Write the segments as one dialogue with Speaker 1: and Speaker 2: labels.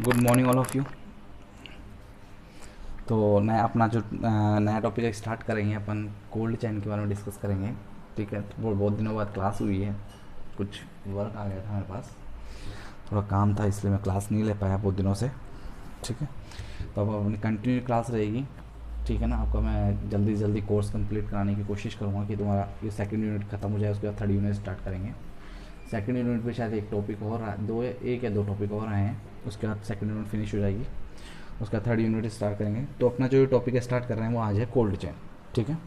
Speaker 1: Good morning all of you. तो नया अपना जो नया टॉपिक स्टार्ट करेंगे अपन कोल्ड चेन के बारे में डिस्कस करेंगे। ठीक है, तो वो बहुत दिनों बाद क्लास हुई है, कुछ वर्क आ गया था मेरे पास, थोड़ा काम था इसलिए मैं क्लास नहीं ले पाया बहुत दिनों से। ठीक है, तो अब अपनी कंटिन्यू क्लास रहेगी। ठीक है ना, आपका मैं जल्दी जल्दी कोर्स कंप्लीट कराने की कोशिश करूँगा कि तुम्हारा ये सेकंड यूनिट खत्म हो जाए, उसके बाद थर्ड यूनिट स्टार्ट करेंगे। सेकंड यूनिट पे शायद एक टॉपिक और दो, एक या दो टॉपिक और आए हैं, उसके बाद सेकंड यूनिट फिनिश हो जाएगी, उसका थर्ड यूनिट स्टार्ट करेंगे। तो अपना जो टॉपिक स्टार्ट कर रहे हैं वो आज है कोल्ड चेन। ठीक है,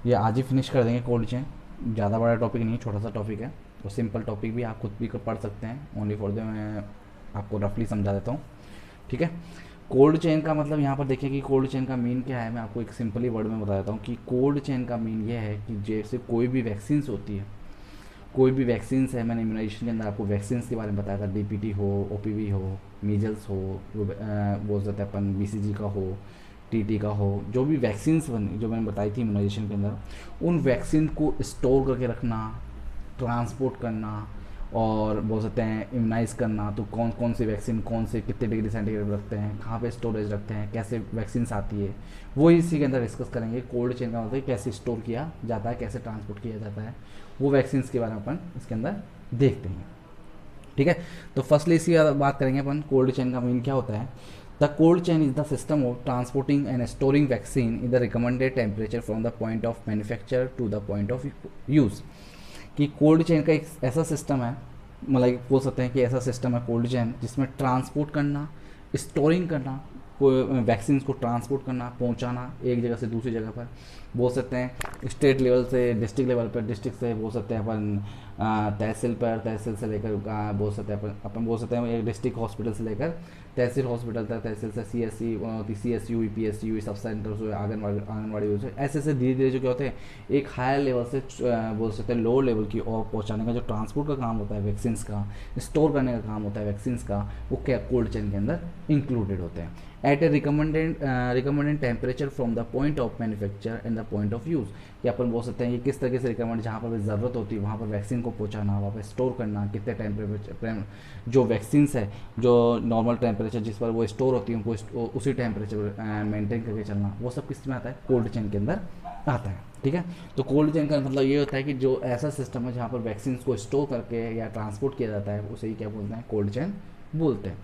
Speaker 1: ये आज ही फिनिश कर देंगे कोल्ड चेन। ज़्यादा बड़ा टॉपिक नहीं है, छोटा सा टॉपिक है, और सिंपल टॉपिक भी आप खुद भी पढ़ सकते हैं। ओनली फॉर द मैं आपको रफली समझा देता हूँ। ठीक है, कोल्ड चेन का मतलब यहाँ पर देखिए कि कोल्ड चेन का मीन क्या है। मैं आपको एक सिंपली वर्ड में बता देता हूँ कि कोल्ड चेन का मीन ये है कि जैसे कोई भी वैक्सीन होती है, कोई भी वैक्सीन है, मैंने इम्यूनाइजेशन के अंदर आपको वैक्सीन के बारे में बताया था, डीपीटी हो, ओपीवी हो, मीजल्स हो, बोल सकते हैं अपन बीसीजी का हो, टीटी का हो, जो भी वैक्सीन बनी जो मैंने बताई थी इम्यूनाइजेशन के अंदर, उन वैक्सीन को स्टोर करके रखना, ट्रांसपोर्ट करना, और बोल सकते हैं इम्यूनाइज करना। तो कौन कौन सी वैक्सीन कौन से कितने डिग्री सेंटीग्रेड रखते हैं, कहाँ पे स्टोरेज रखते हैं, कैसे वैक्सीन आती है, वो इसी के अंदर डिस्कस करेंगे। कोल्ड चेन का मतलब कैसे स्टोर किया जाता है, कैसे ट्रांसपोर्ट किया जाता है, वो वैक्सीन के बारे में अपन इसके अंदर देखते हैं। ठीक है, तो फर्स्टली इसी बात करेंगे अपन कोल्ड चेन का मीन क्या होता है। The cold chain is the system of transporting and storing vaccine in the recommended temperature from the point of manufacture to the point of use. कि कोल्ड चेन का एक ऐसा सिस्टम है, मतलब बोल सकते हैं कि ऐसा सिस्टम है कोल्ड चेन जिसमें ट्रांसपोर्ट करना, स्टोरिंग करना, वैक्सीन को ट्रांसपोर्ट करना, पहुंचाना एक जगह से दूसरी जगह पर, बोल सकते हैं स्टेट लेवल से डिस्ट्रिक्ट लेवल पर, डिस्ट्रिक्ट से बोल सकते हैं अपन तहसील पर, तहसील से लेकर बोल सकते हैं अपन बोल सकते हैं एक डिस्ट्रिक्ट हॉस्पिटल से लेकर तहसील हॉस्पिटल तक, तहसील से CSU PSU सब सेंटर्स हुए, आंगनबाड़ी हुए, ऐसे ऐसे धीरे धीरे जो क्या होते हैं एक हायर लेवल से बोल सकते हैं लोअर लेवल की और पहुंचाने का जो ट्रांसपोर्ट का काम होता है वैक्सीन का, स्टोर करने का काम होता है वैक्सीन का, वो क्या कोल्ड चेन के अंदर इंक्लूडेड होते हैं। At a recommended temperature from the point of manufacture and the point of use. कि अपन बोल सकते हैं कि किस तरीके से रिकमेंड, जहाँ पर भी ज़रूरत होती है वहाँ पर वैक्सीन को पहुँचाना, वहाँ पर स्टोर करना, कितने टेम्परेचर जो वैक्सीन है, जो नॉर्मल टेम्परेचर जिस पर वो स्टोर होती है उनको उसी टेम्परेचर मेंटेन करके चलना, वो सब किस में आता है, कोल्ड चेन के अंदर आता है। ठीक है, तो कोल्ड चेन का मतलब ये होता है कि जो ऐसा सिस्टम है जहाँ पर वैक्सीन को स्टोर करके या ट्रांसपोर्ट किया जाता है, उसे ही क्या बोलते हैं, कोल्ड चेन बोलते हैं।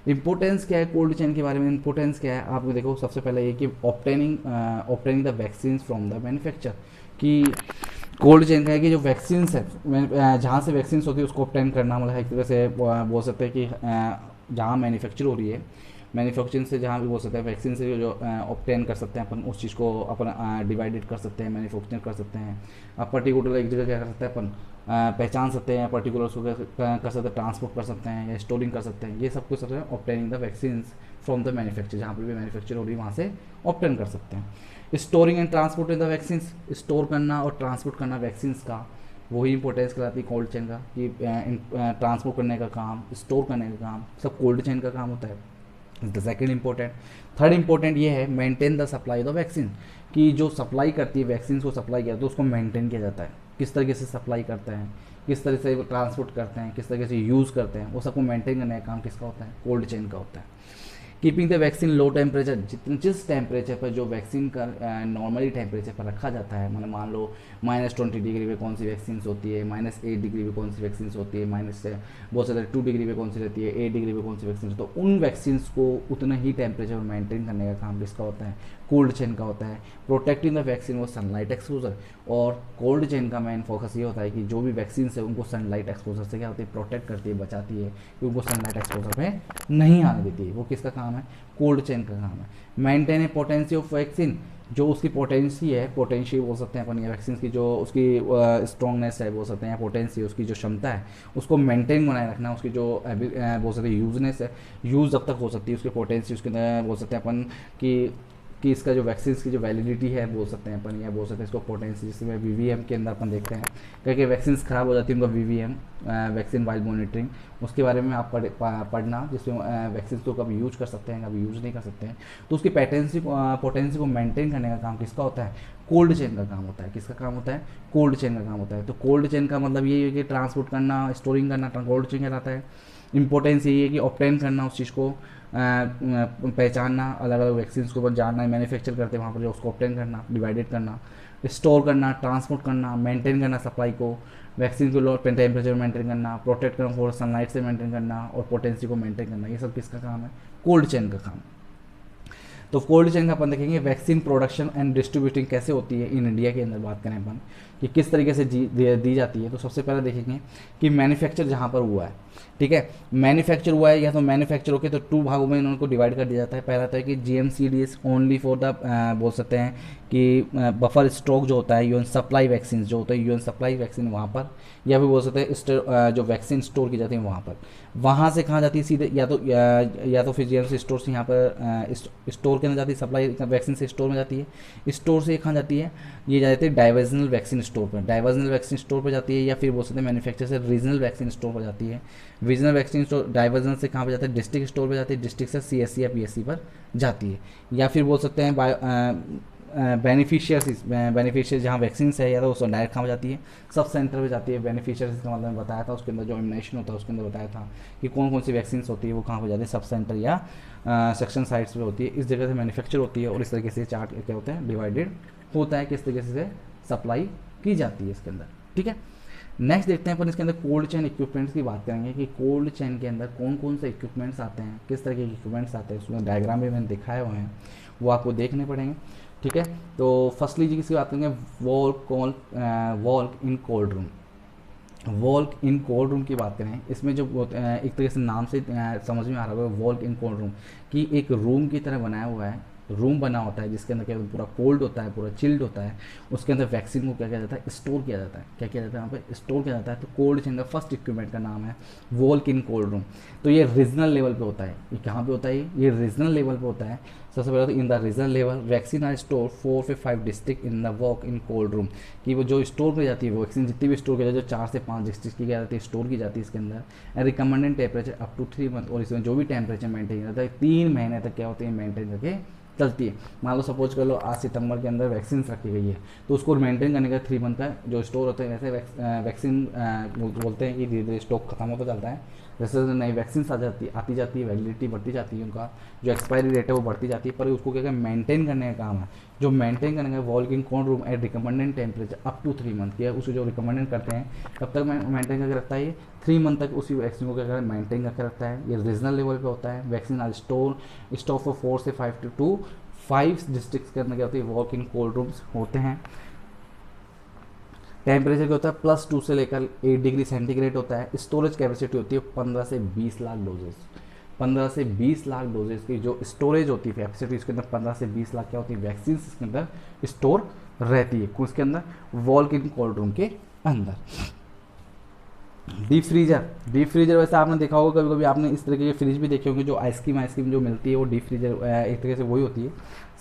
Speaker 1: इंपोर्टेंस क्या है कोल्ड चेन के बारे में, इंपोर्टेंस क्या है आपको देखो। सबसे पहले ये कि obtaining the vaccine from the manufacture. कि कोल्ड चेन का है कि जो वैक्सीन है जहाँ से वैक्सीन होती है उसको ऑप्टेन करना, मतलब एक तरह से बोल सकते हैं कि जहाँ मैन्युफैक्चर हो रही है, मैन्युफैक्चरिंग से जहाँ भी बोल सकते हैं वैक्सीन से जो ऑप्टेन कर सकते हैं अपन, उस चीज़ को अपन डिवाइडेड कर सकते हैं, मैन्युफैक्चर कर सकते हैं। अब पर्टिकुलर एक जगह क्या कर सकते हैं अपन, पहचान सकते हैं, पर्टिकुलर उसको कर सकते हैं, ट्रांसपोर्ट कर सकते हैं या स्टोरिंग कर सकते हैं। ये सब कुछ सकते हैं obtaining the vaccine from the manufacture, जहाँ पर भी मैन्युफैक्चर हो रही है वहाँ से ऑप्टेन कर सकते हैं। Storing and transport in the vaccine, store करना और ट्रांसपोर्ट करना वैक्सीन का, वही इंपॉर्टेंस कराती है कोल्ड चेन का। कि ट्रांसपोर्ट करने का काम, स्टोर करने का काम, सब कोल्ड चेन का काम होता है। The second important. Third important ये है maintain the supply the vaccine. कि जो सप्लाई करती है वैक्सीन को सप्लाई किया तो उसको मेंटेन किया जाता है, किस तरीके से सप्लाई करते हैं, किस तरह से ट्रांसपोर्ट करते हैं, किस तरीके से यूज़ करते हैं, वो सबको मेंटेन करने का काम किसका होता है, कोल्ड चेन का होता है। Keeping the vaccine low temperature, जिस टेम्परेचर पर जो वैक्सीन का नॉर्मली टेम्परेचर पर रखा जाता है, मतलब मान लो -20 डिग्री पे कौन सी वैक्सीन होती है, -8 डिग्री पे कौन सी वैक्सीन होती है, बहुत सारे 2 डिग्री पे कौन सी रहती है, 8 डिग्री पे कौन सी वैक्सीन, तो उन वैक्सीन को उतना ही टेम्परेचर मेंटेन करने का काम किसका होता है, कोल्ड चेन का होता है। प्रोटेक्टिंग द वैक्सीन वो सनलाइट एक्सपोजर, और कोल्ड चेन का मेन फोकस ये होता है कि जो भी वैक्सीन है उनको सनलाइट एक्सपोजर से क्या होती है, प्रोटेक्ट करती है, बचाती है, कि उनको सनलाइट एक्सपोजर पे नहीं आने देती है। वो किसका काम है, कोल्ड चेन का काम है। Maintain A potency of vaccine, जो उसकी पोटेंसी है, पोटेंशियल बोल सकते हैं अपन, ये वैक्सीन की जो उसकी स्ट्रॉन्गनेस है बोल सकते हैं, या पोटेंसी उसकी जो क्षमता है उसको मेंटेन बनाए रखना, उसकी जो बोल सकते हैं यूजनेस है, यूज़ जब तक हो सकती है उसकी पोटेंसी, उसके बोल सकते हैं अपन कि इसका जो वैक्सीन की जो वैलिडिटी है बोल सकते हैं अपन, या बोल सकते हैं इसको पोटेंसी, जिसमें VVM के अंदर अपन देखते हैं कई वैक्सीन ख़राब हो जाती है उनका VVM, वैक्सीन वाइल मॉनिटरिंग, उसके बारे में आप पढ़ना, जिसमें वैक्सीन को कभी यूज कर सकते हैं कभी यूज नहीं कर सकते हैं। तो उसकी पोटेंसी को मेंटेन करने का काम किसका होता है, कोल्ड चेन का काम होता है। किसका काम होता है, कोल्ड चेन का काम होता है। तो कोल्ड चेन का मतलब ये है कि ट्रांसपोर्ट करना, स्टोरिंग करना कोल्ड चेन कहलाता है। इंपॉर्टेंस यही है कि ऑब्टेन करना उस चीज़ को, पहचानना, अलग अलग वैक्सीन के ऊपर जानना, मैन्युफैक्चर करते हैं वहाँ पर जो उसको ऑब्टेन करना, डिवाइडेड करना, स्टोर करना, ट्रांसपोर्ट करना, मेंटेन करना सप्लाई को, वैक्सीन को लो टेम्परेचर मेंटेन करना, प्रोटेक्ट करना फॉर सनलाइट से मेंटेन करना, और पोटेंसी को मेंटेन करना, ये सब किसका काम है? कोल्ड चेन का काम। तो कोल्ड चेन का अपन देखेंगे वैक्सीन प्रोडक्शन एंड डिस्ट्रीब्यूटिंग कैसे होती है इन इंडिया के अंदर, बात करें अपन कि किस तरीके से दी जाती है। तो सबसे पहले देखेंगे कि मैन्युफैक्चर जहाँ पर हुआ है, ठीक है, मैन्युफैक्चर हुआ है या तो मैन्युफैक्चर होकर तो 2 भागों में इनको डिवाइड कर दिया जाता है। पहला था कि GMCDS ओनली फॉर द, बोल सकते हैं कि बफर स्टॉक जो होता है, यूएन सप्लाई वैक्सीन जो होता है, यूएन सप्लाई वैक्सीन वहाँ पर, या फिर बोल सकते हैं जो वैक्सीन स्टोर की जाती है वहाँ पर, वहाँ से कहाँ जाती है सीधे, या तो फिर GMC स्टोर से यहाँ पर स्टोर के अंदर जाती है, सप्लाई वैक्सीन से स्टोर में जाती है। स्टोर से कहाँ जाती है? ये जाती है डाइवर्जनल वैक्सीन स्टोर पर, डाइवर्जनल वैक्सीन स्टोर पर जाती है, या फिर बोल सकते हैं मैन्युफैक्चर से रीजनल वैक्सीन स्टोर पर जाती है। रीजनल वैक्सीन स्टोर डाइवर्जन से कहाँ पर जाता है? डिस्ट्रिक्ट स्टोर पर जाती है, डिस्ट्रिक्ट से CSC या PSC पर जाती है। या फिर बोल सकते हैं बेनिफिशियर्स जहाँ वैक्सीन है, या तो उसको डायरेक्ट कहाँ जाती है? सब सेंटर पे जाती है। बेनिफिशियर्स का मतलब बताया था उसके अंदर, जो इम्यूनेशन होता है उसके अंदर बताया था कि कौन कौन सी वैक्सीन होती है वो कहाँ पर जाती है, सब सेंटर या सेक्शन साइट्स पे होती है। इस जगह से मैन्युफैक्चर होती है और इस तरीके से चार्ट क्या होता है? डिवाइडेड होता है, किस तरीके से सप्लाई की जाती है इसके अंदर, ठीक है। नेक्स्ट देखते हैं अपन इसके अंदर कोल्ड चेन इक्विपमेंट्स की बात करेंगे कि कोल्ड चेन के अंदर कौन कौन से इक्विपमेंट्स आते हैं, किस तरह के इक्विपमेंट्स आते हैं, उसमें डायग्राम भी मैंने दिखाए हुए हैं, वो आपको देखने पड़ेंगे, ठीक है। तो फर्स्टली जी किसकी बात करेंगे? Walk in cold room. Walk in cold room की बात करें, इसमें जो एक तरीके से नाम से समझ में आ रहा होगा, वॉल्क इन कोल्ड रूम कि एक रूम की तरह बनाया हुआ है, रूम बना होता है जिसके अंदर क्या पूरा कोल्ड होता है, पूरा चिल्ड होता है, उसके अंदर वैक्सीन को क्या किया जाता है? स्टोर किया जाता है। क्या किया जाता है? वहाँ पे स्टोर किया जाता है। तो कोल्ड चेन का फर्स्ट इक्विपमेंट का नाम है वॉल्क इन कोल्ड रूम। तो ये रीजनल लेवल पे होता है। ये कहाँ पे होता है? ये रीजनल लेवल पे होता है। सबसे पहले तो in the regional level vaccine are store 4 से 5 district in the walk in cold room, कि वो जो स्टोर की जाती है वैक्सीन जितनी भी स्टोर की जाती है, जो 4 से 5 डिस्ट्रिक्ट की क्या जाती है? स्टोर की जाती है इसके अंदर। And recommended temperature up to 3 month, और इसमें जो भी टेम्परेचर मेंटेन रहता है 3 महीने तक क्या होती है? मेंटेन करके चलती है। मान लो सपोज कर लो आज सितंबर के अंदर वैक्सीन रखी गई है, तो उसको मेंटेन करने का 3 मंथ का जो स्टोर होता है, वैसे वैक्सीन बोलते हैं कि धीरे धीरे स्टॉक खत्म होता चलता है, जैसे नई वैक्सीन आती जाती है, वैलिडिटी बढ़ती जाती है, उनका जो एक्सपायरी डेट है वो बढ़ती जाती है, पर उसको क्या मेंटेन करने का काम है। जो मेंटेन करने का walk in cold room at recommended temperature up to 3 month किया, उसको जो रिकमेंडेड करते हैं कब तक मेंटेन करके रखता है? ये 3 मंथ तक उसी वैक्सीन को क्या मेंटेन करके रखता है। ये रीजनल लेवल पे होता है। वैक्सीन आर स्टोर फॉर 4 से 5 डिस्ट्रिक्ट्स के अंदर क्या होती है? वॉक इन कोल्ड रूम्स होते हैं। टेम्परेचर क्या होता है? +2 से लेकर 8 डिग्री सेंटीग्रेड होता है। स्टोरेज कैपेसिटी होती है 15 से 20 लाख डोजेस। 15 से 20 लाख डोजेस की जो स्टोरेज होती है कैपेसिटी, इसके अंदर 15 से 20 लाख क्या होती है? वैक्सीन इसके अंदर स्टोर रहती है, उसके अंदर वॉल्क इन कोल्ड रूम के अंदर। डीप फ्रीजर वैसे आपने देखा होगा, कभी कभी आपने इस तरीके के फ्रिज भी देखे होंगे, जो आइसक्रीम जो मिलती है वो डीप फ्रीजर एक तरीके से वही होती है।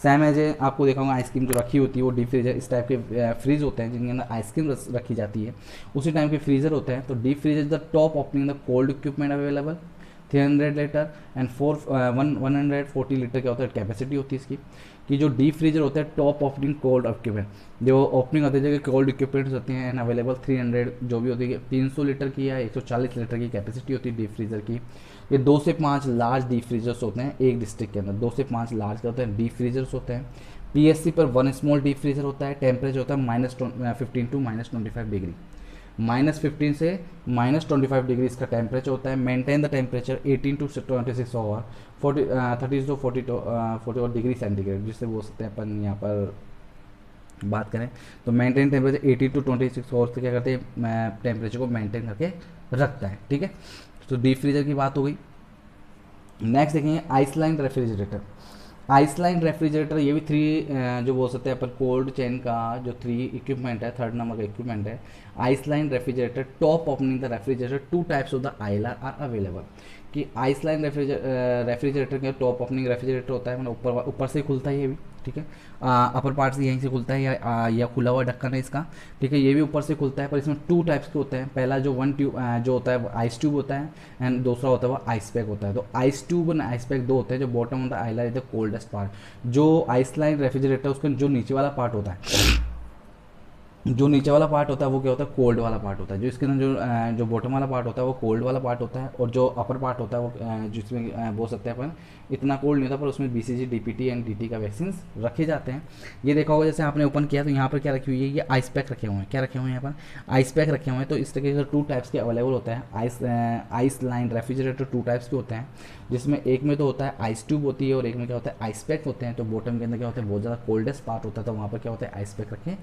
Speaker 1: सेम एज आपको देखा होगा आइसक्रीम जो रखी होती है वो डीप फ्रीजर, इस टाइप के फ्रिज होते हैं जिनके अंदर आइसक्रीम रखी जाती है, उसी टाइप के फ्रीजर होते हैं। तो deep freezer the top opening the cold equipment available 300 litre and 140 litre क्या होता है? कैपेसिटी होती है इसकी। कि जो डीप फ्रीजर होता है टॉप ओपनिंग कोल्ड इक्विपमेंट, जो ओपनिंग होती है कोल्ड इक्विपमेंट्स होती हैं एंड अवेलेबल 300 जो भी होती है 300 लीटर की या 140 लीटर की कैपेसिटी होती है डीप फ्रीजर की। ये 2 से 5 लार्ज डीप फ्रीजर्स होते हैं एक डिस्ट्रिक्ट के अंदर। 2 से 5 लार्ज क्या होते हैं? डीप फ्रीजर्स होते हैं। PSC पर 1 स्मॉल डीप फ्रीजर होता है। टेम्परेचर होता है -15 टू -25 डिग्री, -15 से -25 डिग्री इसका टेम्परेचर होता है। Maintain the temperature 18 to 26 or 30 to 40 degree centigrade, जिससे बोल सकते हैं अपन यहाँ पर बात करें तो मेंटेन टेम्परेचर 18 टू 26 आवर से क्या करते हैं? टेम्परेचर को मेंटेन करके रखता है, ठीक है। तो डीप फ्रीजर की बात हो गई। नेक्स्ट देखेंगे आइसलाइन रेफ्रिजरेटर। आइसलाइन रेफ्रिजरेटर ये भी 3 जो बोल सकते हैं अपन कोल्ड चेन का जो 3 इक्विपमेंट है, 3rd नंबर का इक्विपमेंट है ice lined refrigerator. Top opening the refrigerator 2 types of the ILR are available. कि आइसलाइन रेफ्रिजरेटर के टॉप ओपनिंग रेफ्रिजरेटर होता है, मतलब ऊपर से खुलता है ये भी, ठीक है। अपर पार्ट से यहीं से खुलता है या खुला हुआ ढक्कन है इसका, ठीक है। ये भी ऊपर से खुलता है, पर इसमें 2 टाइप्स के होते हैं। पहला जो 1 ट्यूब जो होता है वो आइस ट्यूब होता है एंड दूसरा होता है वो आइस पैक होता है। तो आइस ट्यूब और आइस पैक 2 होते हैं। जो bottom of the Euler is the coldest part. जो आइसलाइन रेफ्रिजरेटर उसका जो नीचे वाला पार्ट होता है जो नीचे वाला पार्ट होता है वो क्या होता है, कोल्ड वाला पार्ट होता है। जो इसके अंदर जो बॉटम वाला पार्ट होता है वो कोल्ड वाला पार्ट होता है, और जो अपर पार्ट होता है वो जिसमें बोल सकते हैं अपन इतना कोल्ड नहीं होता, पर उसमें BCG DPT एंड DT का वैक्सीन रखे जाते हैं। ये देखा होगा जैसे आपने ओपन किया तो यहाँ पर क्या रखी हुई है, ये आइस पैक रखे हुए हैं। क्या रखे हुए हैं यहाँ पर, आइस पैक रखे हुए हैं। तो इस तरीके से 2 टाइप्स के अवेलेबल होता है। आइस लाइन रेफ्रिजरेटर 2 टाइप्स के होते हैं, जिसमें एक में तो होता है आइस ट्यूब होती है, और एक में क्या होता है आइस पैक होते हैं। तो बॉटम के अंदर क्या होता है, बहुत ज़्यादा कोल्डेस्ट पार्ट होता है, तो वहाँ पर क्या होता है आइस पैक रखे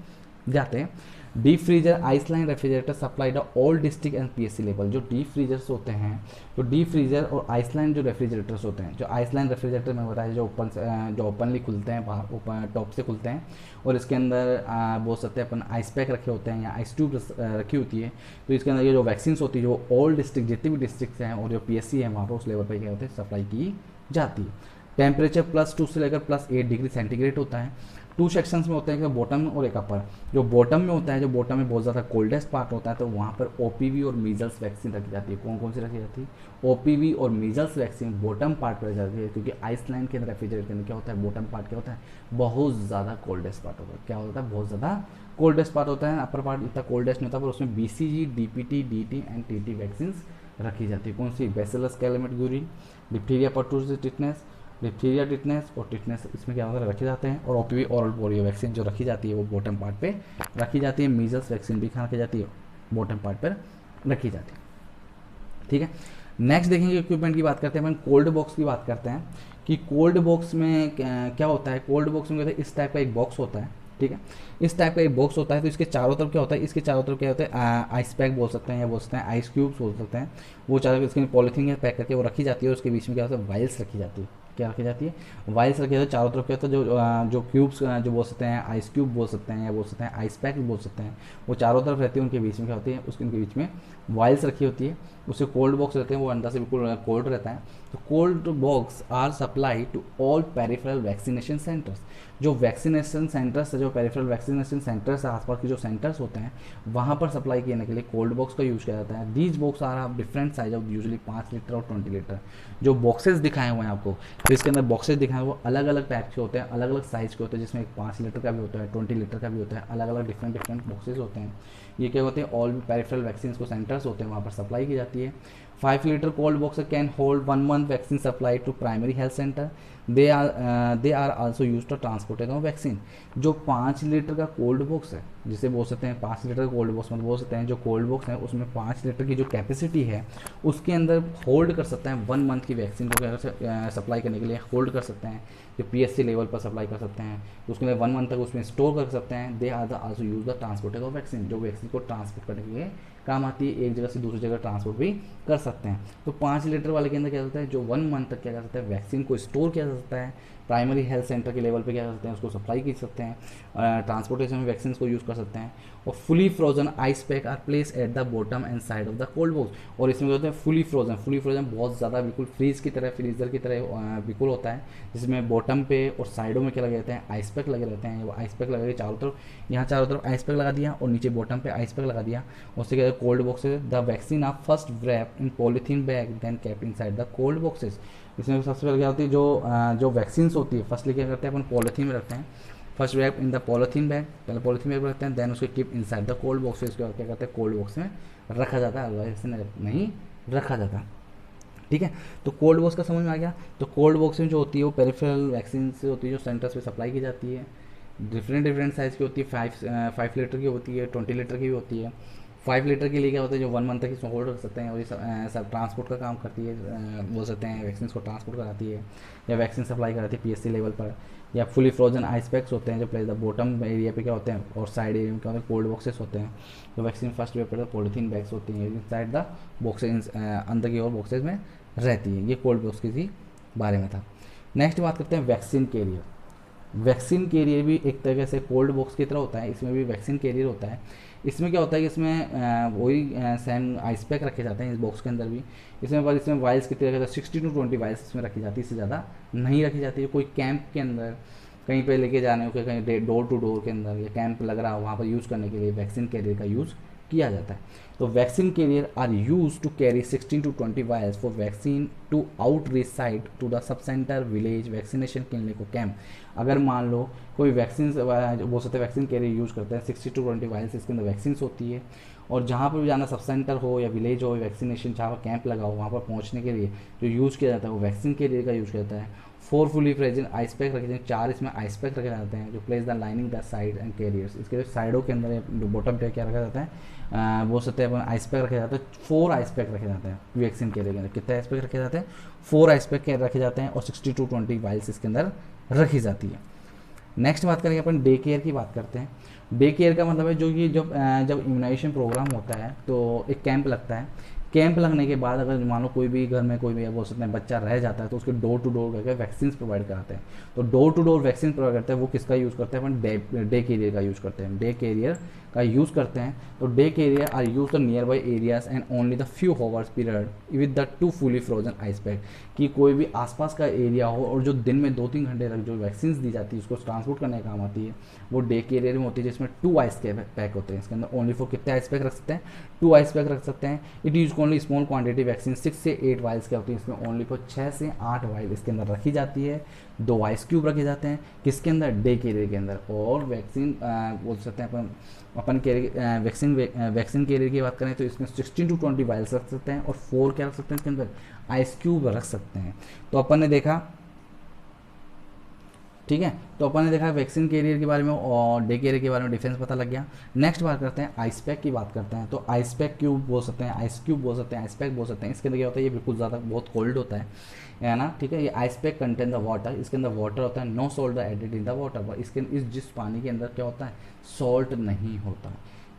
Speaker 1: जाते हैं। Deep freezer ice lined refrigerator supplied all district and PSC level. जो डीप फ्रीजर्स होते हैं, जो डीप फ्रीजर और आइसलाइन जो रेफ्रिजरेटर्स होते हैं, जो आइसलाइन रेफ्रिजरेटर में बताया जो ओपनली खुलते हैं, बाहर ऊपर टॉप से खुलते हैं, और इसके अंदर बोल सकते हैं अपन आइस पैक रखे होते हैं या आइस ट्यूब रखी होती है। तो इसके अंदर ये जो वैक्सीन होती है, जो ऑल डिस्ट्रिक्ट जितनी भी डिस्ट्रिक्ट हैं और जो PSC है वहाँ पर उस लेवल पर क्या होते हैं सप्लाई की जाती है। टेम्परेचर +2 से लेकर +8 डिग्री सेंटीग्रेड होता है। 2 सेक्शंस में होते हैं, एक बॉटम और एक अपर। जो बॉटम में होता है, जो बॉटम में बहुत ज़्यादा कोल्डेस्ट पार्ट होता है, तो वहाँ पर OPV और मीजल्स वैक्सीन रखी जाती है। कौन कौन सी रखी जाती है, OPV और मीजल्स वैक्सीन बॉटम पार्ट पर जाती है, क्योंकि आइसलैंड के अंदर रेफ्रिजरेटर के अंदर क्या होता है, बॉटम पार्ट क्या होता है, बहुत ज़्यादा कोल्डेस्ट पार्ट होता है। क्या होता है, बहुत ज़्यादा कोल्डेस्ट पार्ट होता है। अपर पार्ट इतना कोल्डेस्ट नहीं होता, पर उसमें BCG DPT DT and TT vaccine रखी जाती है। कौन सी, bacillus Calmette Guerin, diphtheria pertussis tetanus, diphtheria tetanus और टिटनेस इसमें क्या होता है रखे जाते हैं। और OPV ओरल पोलियो वैक्सीन जो रखी जाती है वो बॉटम पार्ट पे रखी जाती है। मीजल्स वैक्सीन भी कहाँ रखी जाती है, बॉटम पार्ट पर रखी जाती है। ठीक है, नेक्स्ट देखेंगे इक्विपमेंट की बात करते हैं अपन, कोल्ड बॉक्स की बात करते हैं कि कोल्ड बॉक्स में क्या होता है। कोल्ड बॉक्स में कहते हैं इस टाइप का एक बॉक्स होता है। ठीक है, इस टाइप का एक बॉक्स होता है। तो इसके चारों तरफ क्या होता है, इसके चारों तरफ क्या होता है, आइस पैक बोल सकते हैं या बोल सकते हैं आइस क्यूब्स बोल सकते हैं। वो चारों इसके पॉलीथीन में पैक करके वो रखी जाती है, और उसके बीच में क्या होता है वाइल्स रखी जाती है। क्या रखी जाती है, वाइल्स रखी जाती है। चारों तरफ क्या होता है, जो क्यूब्स जो बोल सकते हैं आइस क्यूब बोल सकते हैं या बोल सकते हैं आइस पैक बोल सकते हैं, वो चारों तरफ रहती है। उनके बीच में क्या होती है, उसके बीच में वाइल्स रखी होती है। उससे कोल्ड बॉक्स रहते हैं, वो अंदर से बिल्कुल कोल्ड रहता है। तो cold box are supply to all peripheral vaccination centres. जो वैक्सीनेशन सेंटर्स है, जो पेरिफेरल वैक्सीनेशन सेंटर्स है, आसपास के जो सेंटर्स होते हैं वहाँ पर सप्लाई करने के लिए कोल्ड बॉक्स का यूज़ किया जाता है। These box are of different size of usually 5 litre और 20 लीटर। जो बॉक्सेस दिखाए हुए हैं आपको, तो इसके अंदर बॉक्सेस दिखाए हुए वो अलग अलग टाइप के होते हैं, अलग अलग साइज़ के होते हैं, जिसमें एक 5 लीटर का भी होता है, 20 लीटर का भी होता है, अलग अलग डिफरेंट बॉक्सेस होते हैं। ये क्या होते हैं, ऑल पेरिफेरल वैक्सीन को सेंटर्स होते हैं, वहाँ पर सप्लाई की जाती है। 5 litre cold box can hold 1 month vaccine supply to primary health centre. They are also use to transportation of vaccine. जो 5 लीटर का कोल्ड बॉक्स है, जिसे बोल सकते हैं 5 लीटर का कोल्ड बॉक्स, मतलब बोल सकते हैं जो कोल्ड बॉक्स है उसमें 5 लीटर की जो कैपेसिटी है उसके अंदर होल्ड कर सकते हैं 1 month की वैक्सीन को सप्लाई करने के लिए होल्ड कर सकते हैं। जो PSC लेवल पर सप्लाई कर सकते हैं, तो उसके लिए 1 month तक उसमें स्टोर कर सकते हैं। They are also use the transportation of vaccine. जो वैक्सीन को ट्रांसपोर्ट करने के लिए काम आती है, एक जगह से दूसरी जगह ट्रांसपोर्ट भी कर सकते हैं। तो 5 लीटर वाले के अंदर क्या होता है, जो 1 month तक क्या कर सकता है, वैक्सीन को स्टोर किया जा सकता है। प्राइमरी हेल्थ सेंटर के लेवल पे क्या कर सकते हैं, उसको सप्लाई कर सकते हैं, ट्रांसपोर्टेशन में वैक्सीन को यूज़ कर सकते हैं। और fully frozen ice pack are place at the bottom and side of the cold box. और इसमें क्या होता है, फुली फ्रोजन बहुत ज़्यादा बिल्कुल फ्रीज की तरह, फ्रीजर की तरह बिल्कुल होता है, जिसमें बॉटम पे और साइडों में क्या लगे रहते हैं, आइस पैक लगे रहते हैं। वो आइस पैक लगे चारों तरफ, यहाँ चारों तरफ आइस पैक लगा दिया और नीचे बॉटम पे आइस पैक लगा दिया। उससे क्या cold boxes, the vaccine are first wrapped in polythene bag then kept inside the cold boxes. इसमें सबसे पहले क्या होती है, जो वैक्सीन होती है फर्स्टली क्या करते हैं अपन पॉलीथीन में रखते हैं। First wrap in the polythene bag, पहले पॉलीथीन बैग रखते हैं, देन उसको keep inside the cold box. इसको क्या करते हैं, कोल्ड बॉक्स में रखा जाता है, अदरवाइज नहीं रखा जाता। ठीक है, तो कोल्ड बॉक्स का समझ में आ गया। तो कोल्ड बॉक्स में जो होती है वो पेरिफेरल वैक्सीन से होती है, जो सेंटर्स पे सप्लाई की जाती है। डिफरेंट साइज़ की होती है, 5 लीटर की होती है, 20 लीटर की भी होती है। 5 लीटर के लिए क्या होता है, जो 1 month तक इसमें होल्ड रख सकते हैं, और ये सब ट्रांसपोर्ट का काम करती है, बोल सकते हैं वैक्सीन को ट्रांसपोर्ट कराती है या वैक्सीन सप्लाई कराती है PSC लेवल पर। या फुली फ्रोजन आइस पैक्स होते हैं जो प्लेस द बॉटम एरिया पे क्या होते हैं, और साइड एरिया में क्या होते हैं, कोल्ड बॉक्सेस होते हैं। जो वैक्सीन फर्स्ट वेव पर पॉलीथीन बैग्स होती हैं इनसाइड द बॉक्सेस, अंदर की ओर बॉक्सेस में रहती है। ये कोल्ड बॉक्स की बारे में था। नेक्स्ट बात करते हैं वैक्सीन कैरियर। वैक्सीन कैरियर भी एक तरीके से कोल्ड बॉक्स की तरह होता है, इसमें भी वैक्सीन कैरियर होता है। इसमें क्या होता है कि इसमें वही सेम आइस पैक रखे जाते हैं इस बॉक्स के अंदर भी। इसमें वाइल्स कितनी रखी जाती है, 60 to 20 वाइल्स इसमें रखी जाती है, इससे ज़्यादा नहीं रखी जाती है। कोई कैंप के अंदर कहीं पे लेके जाने हो, कहीं डोर टू डोर के अंदर या कैंप लग रहा हो, वहाँ पर यूज़ करने के लिए वैक्सीन कैरियर का यूज़ किया जाता है। तो vaccine carrier are use to carry 16 to 20 vials for vaccine to outreach site to the sub centre village vaccination clinic को कैंप। अगर मान लो कोई वैक्सीन बोल सकते हैं वैक्सीन कैरियर यूज़ करते हैं 60 to 20 वायल्स, इसके अंदर वैक्सीन होती है, और जहाँ पर भी जाना सब सेंटर हो या विलेज हो वैक्सीनेशन जहाँ पर कैंप लगा हो वहाँ पर पहुँचने के लिए जो यूज़ किया जाता है वो वैक्सीन कैरियर का यूज़ किया जाता है। 4 फुली प्रेजेंट आइस पैक रखे जाते हैं, 4 इसमें आइस पैक रखे जाते हैं जो place the lining the side and carriers. इसके साइडों के अंदर बॉटम पे क्या रखा जाता है वो सकते हैं आइस पैक रखे जाते हैं। 4 आइस पैक रखे जाते हैं वैक्सीन कैरियर के अंदर। कितने आइस पैक रखे जाते हैं? 4 आइस पैक रखे जाते हैं और 60 to 20 वाइल्स इसके अंदर रखी जाती है। नेक्स्ट बात करेंगे अपन डे केयर की बात करते हैं। डे केयर का मतलब है जो ये जब इम्यूनाइजेशन प्रोग्राम होता है तो एक कैंप लगता है। कैंप लगने के बाद अगर मान लो कोई भी घर में कोई भी बोल सकते हैं बच्चा रह जाता है तो उसके डोर टू डोर करके वैक्सीन प्रोवाइड कराते हैं। तो door to door vaccine provide करते हैं वो किसका यूज़ करते हैं? अपन डे कैरियर का यूज़ करते हैं। डे कैरियर का यूज़ करते हैं। तो day carrier are use the nearby areas and only the few hours period with the 2 fully frozen ice pack. कि कोई भी आसपास का एरिया हो और जो दिन में 2-3 घंटे तक जो वैक्सीन दी जाती है उसको ट्रांसपोर्ट करने का काम आती है वो डे कैरियर में होती है, जिसमें 2 आइस पैक होते हैं। इसके अंदर ओनली फॉर कितने आइस पैक रख सकते हैं? 2 आइस पैक रख सकते हैं। It use only small quantity vaccine 6 से 8 वाइल्स क्या होती है, इसमें ओनली फॉर 6 से 8 वाइल इसके अंदर रखी जाती है। 2 आइस क्यूब रखे जाते हैं किसके अंदर? डे कैरियर के अंदर। और वैक्सीन बोल सकते हैं अपन कैरियर वैक्सीन कैरियर की बात करें तो इसमें 16 to 20 वाइल्स रख सकते हैं और 4 क्या रख सकते हैं इसके अंदर? आइस क्यूब रख सकते हैं। तो अपन ने देखा, ठीक है, तो अपन ने देखा वैक्सीन कैरियर के बारे में और डे कैरियर के बारे में डिफरेंस पता लग गया। नेक्स्ट बात करते हैं आइस पैक की बात करते हैं। तो आइस पैक क्यूब बोल सकते हैं, आइस क्यूब बोल सकते हैं, आइस पैक बोल सकते हैं। इसके अंदर क्या होता है? ये बिल्कुल ज़्यादा बहुत कोल्ड होता है ना, ठीक है। ये ice pack contain the water, इसके अंदर वाटर होता है, no salt added in the water. इसके जिस पानी के अंदर क्या होता है? सॉल्ट नहीं होता।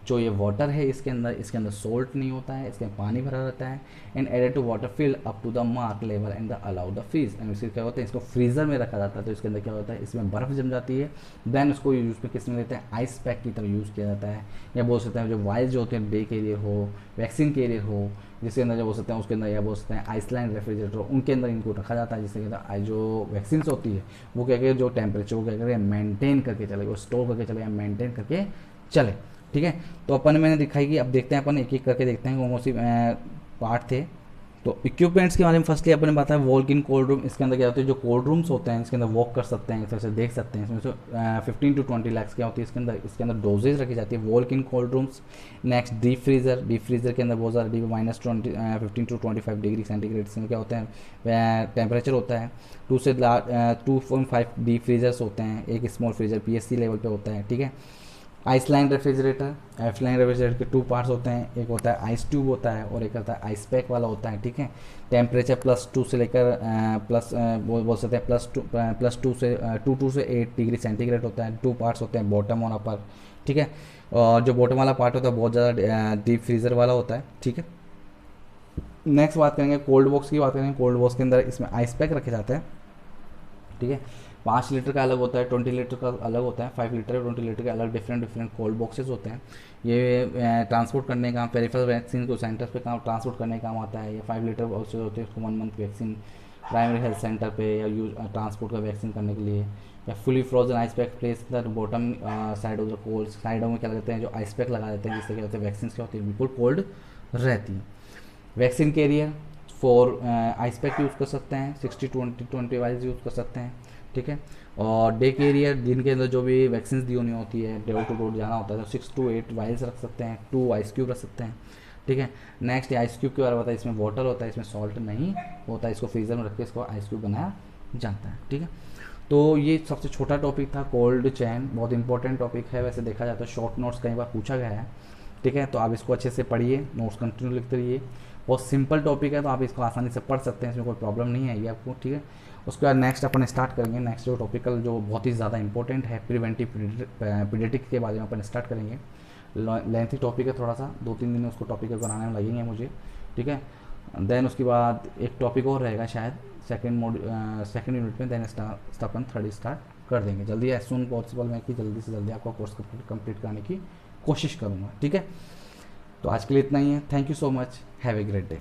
Speaker 1: जो ये वाटर है इसके अंदर सॉल्ट नहीं होता है, इसके पानी भरा रहता है। And added to water fill up to the mark level and the allow the freeze. एंड इसके क्या होता है? इसको फ्रीजर में रखा जाता है। तो इसके अंदर क्या होता है? इसमें बर्फ़ जम जाती है। देन उसको यूज़ में किस में लेते हैं? आइस पैक की तरह यूज़ किया जाता है। या बोल सकते हैं जो वाइल्स जो होते हैं डे कैरियर हो वैक्सीन कैरियर हो जिसके अंदर जो बोल सकते हैं उसके अंदर या बोल सकते हैं आइसलैंड रेफ्रिजरेटर उनके अंदर इनको रखा जाता है, जिससे क्या जो वैक्सीन होती है वो क्या करें जो टेम्परेचर को क्या करें मेंटेन करके चले, वो स्टोर करके चले या मेंटेन करके चले, ठीक है। तो अपन मैंने दिखाई कि अब देखते हैं अपन एक एक करके देखते हैं कौन सी पार्ट थे। तो इक्विपमेंट्स के बारे में फर्स्टली अपन ने बताया वॉक इन कोल्ड रूम। इसके अंदर क्या होता है? जो कोल्ड रूम्स होते हैं इसके अंदर वॉक कर सकते हैं, इस तरह से देख सकते हैं। इसमें से 15 to 20 लाख क्या होती है इसके अंदर डोजेज रखी जाती है walk in cold rooms. Next deep freezer के अंदर बहुत ज़्यादा डीप -15 to 25 डिग्री सेंटीग्रेड इसमें क्या होता है टेम्परेचर होता है। 2.5 डीप फ्रीजर्स होते हैं, एक स्मॉल फ्रीजर PSC लेवल पे होता है, ठीक है। आइसलैंड रेफ्रिजरेटर के 2 पार्ट्स होते हैं, एक होता है आइस ट्यूब होता है और एक होता है आइस पैक वाला होता है, ठीक है। टेम्परेचर +2 से लेकर बोल सकते हैं +2 से 8 डिग्री सेंटीग्रेड होता है। 2 पार्ट्स होते हैं बॉटम और अपर, ठीक है। और जो बॉटम वाला पार्ट होता है बहुत ज़्यादा डीप फ्रीजर वाला होता है, ठीक है। नेक्स्ट बात करेंगे कोल्ड बॉक्स की बात करेंगे। कोल्ड बॉक्स के अंदर इसमें आइस पैक रखे जाते हैं, ठीक है। 5 लीटर का अलग होता है, 20 लीटर का अलग होता है, 5 लीटर 20 लीटर के अलग डिफरेंट कोल्ड बॉक्सेस होते हैं। ये ट्रांसपोर्ट करने का पेरिफेरल वैक्सीन को सेंटर्स पे काम ट्रांसपोर्ट करने का काम आता है। ये 5 लीटर बॉक्सेस होते हैं, उसको 1 month vaccine primary health centre पे या यूज ट्रांसपोर्ट का वैक्सीन करने के लिए। या fully frozen ice pack place the bottom side of the cold. साइडों में क्या लगते हैं जो आइस पैक लगा देते हैं, जिससे क्या होता है वैक्सीन क्या होती है बिल्कुल कोल्ड रहती है। Vaccine carrier for ice pack use कर सकते हैं, 60 to 20 वाइल्स यूज़ कर सकते हैं, ठीक है। और डे कैरियर दिन के अंदर जो भी वैक्सीन दी होनी होती है डोर टू डोर जाना होता है तो 6 to 8 वाइल्स रख सकते हैं, 2 आइस क्यूब रख सकते हैं, ठीक है। नेक्स्ट आइस क्यूब के बारे में बताया, इसमें वाटर होता है, इसमें सॉल्ट नहीं होता है। इसको फ्रीजर में रख के इसको आइस क्यूब बनाया जाता है, ठीक है। तो ये सबसे छोटा टॉपिक था कोल्ड चैन, बहुत इंपॉर्टेंट टॉपिक है वैसे देखा जाए तो। शॉर्ट नोट्स कई बार पूछा गया है, ठीक है। तो आप इसको अच्छे से पढ़िए, नोट्स कंटिन्यू लिखते रहिए। बहुत सिंपल टॉपिक है तो आप इसको आसानी से पढ़ सकते हैं, इसमें कोई प्रॉब्लम नहीं है ये आपको, ठीक है। उसके बाद नेक्स्ट अपन स्टार्ट करेंगे। नेक्स्ट जो टॉपिकल जो बहुत ही ज़्यादा इंपॉर्टेंट है प्रिवेंटिव पीडियाट्रिक के बारे में अपन स्टार्ट करेंगे। लेंथी टॉपिक है थोड़ा सा, 2-3 दिन उसको टॉपिक बनाने में लगेंगे मुझे, ठीक है। देन उसके बाद एक टॉपिक और रहेगा शायद सेकेंड यूनिट में, देन अपन थर्ड स्टार्ट कर देंगे जल्दी एज सुन पॉसिबल। मैं कि जल्दी से जल्दी आपका कोर्स कंप्लीट कराने की कोशिश करूँगा, ठीक है। तो आज के लिए इतना ही है। Thank you so much, have a great day.